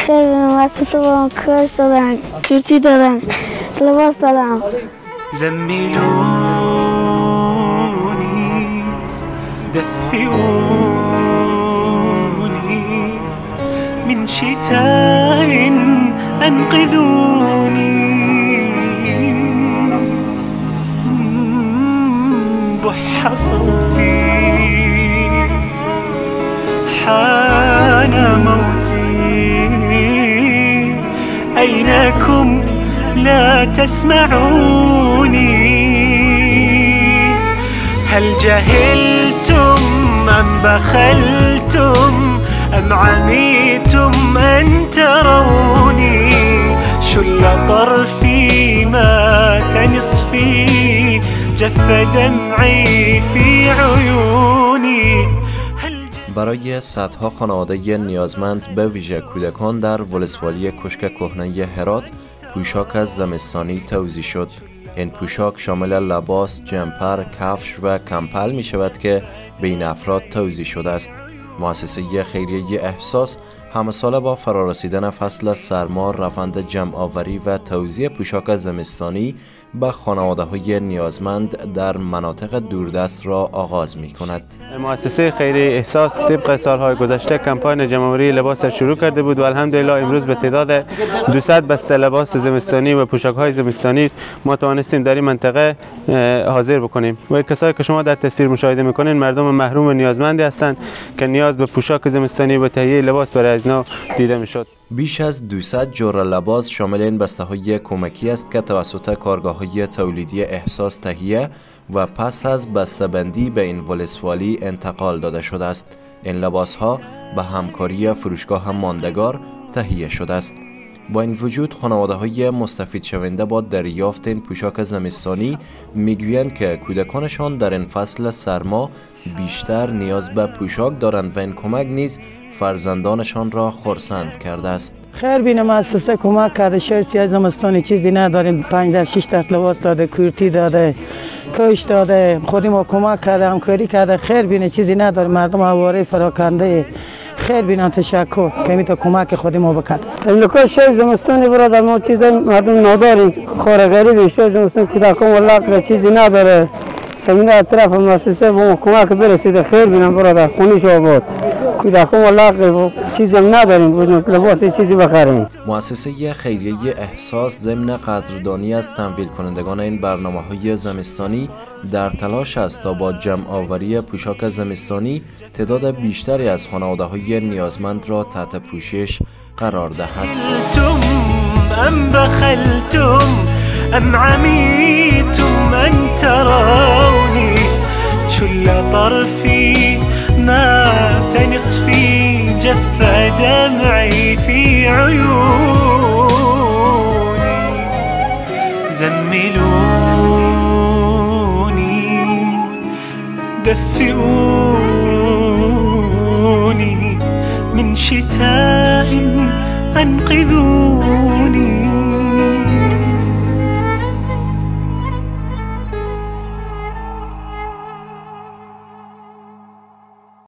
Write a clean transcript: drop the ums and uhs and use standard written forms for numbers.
خیلی مؤسسه با کاش دادن، کرتی دادن، لباس دادن. زملوني دفئوني من شتاء انقذوني بح صوتي حان موتي أينكم لا تسمعوني هل جهلتم أم بخلتم أم عميتم أن تروني شل طرفي مات نصفي جف دمعي في عيوني. برای صدها خانواده نیازمند به ویژه کودکان در ولسوالی کشک کهنه هرات پوشاک از زمستانی توزیع شد. این پوشاک شامل لباس، جمپر، کفش و کمپل می شود که به این افراد توزیع شده است. مؤسسه خیریه احساس همساله با فرارسیدن فصل سرما روند جمع آوری و توزیع پوشاک زمستانی به خانواده‌های نیازمند در مناطق دوردست را آغاز می کند. مؤسسه خیریه احساس طبق سالهای گذشته کمپاین جمع‌آوری لباس شروع کرده بود و الحمدلله امروز به تعداد 200 بسته لباس زمستانی و پوشاک‌های زمستانی ما توانستیم در این منطقه حاضر بکنیم و کسایی که شما در تصویر مشاهده می‌کنین مردم محروم نیازمندی هستند که نیاز به پوشاک زمستانی و تهیه لباس برای ازنا دیده می‌شد. بیش از 200 جور لباس شامل این بسته‌های کمکی است که توسط کارگاه‌های تولیدی احساس تهیه و پس از بسته‌بندی به این ولسوالی انتقال داده شده است. این لباس‌ها به همکاری فروشگاه ماندگار تهیه شده است. با این وجود خانواده‌های مستفید شونده با دریافت این پوشاک زمستانی میگویند که کودکانشان در این فصل سرما بیشتر نیاز به پوشاک دارند و این کمک نیز فرزندانشان را خرسند کرده است. خیر بین مؤسسه کمک کرده، شایستی زمستانی چیزی نداریم، 5-6 دست لباس داده، کورتی داده، کش داده، خودی ما کمک کرده، همکاری کرده. خیر بین چیزی نداریم، مردم آواره فراکنده. خیر بینم تشکر که میتونه کمک خودی ما بکرد. املکا شای زمستانی برادر ما چیز مردم نداریم، خور غریبی شای زمستانی کودکان والله چیزی نداره. تمین از طرف مؤسسه با ما کمک برسیده. خیر بینم برادر خونیش آباد. کودکان والله چیزی هم نداریم، لباس چیزی بخریم. مؤسسه خیریه احساس ضمن قدردانی از تمویل کنندگان این برنامه‌های زمستانی در تلاش است تا با جمع آوری پوشاک زمستانی تعداد بیشتری از خانواده‌های نیازمند را تحت پوشش قرار دهد. ام بخلتم ام عمیتم ان ترونی شل طرفی مات نصفي جف دمعي في عيوني زملوني دفئوني من شتاء انقذوني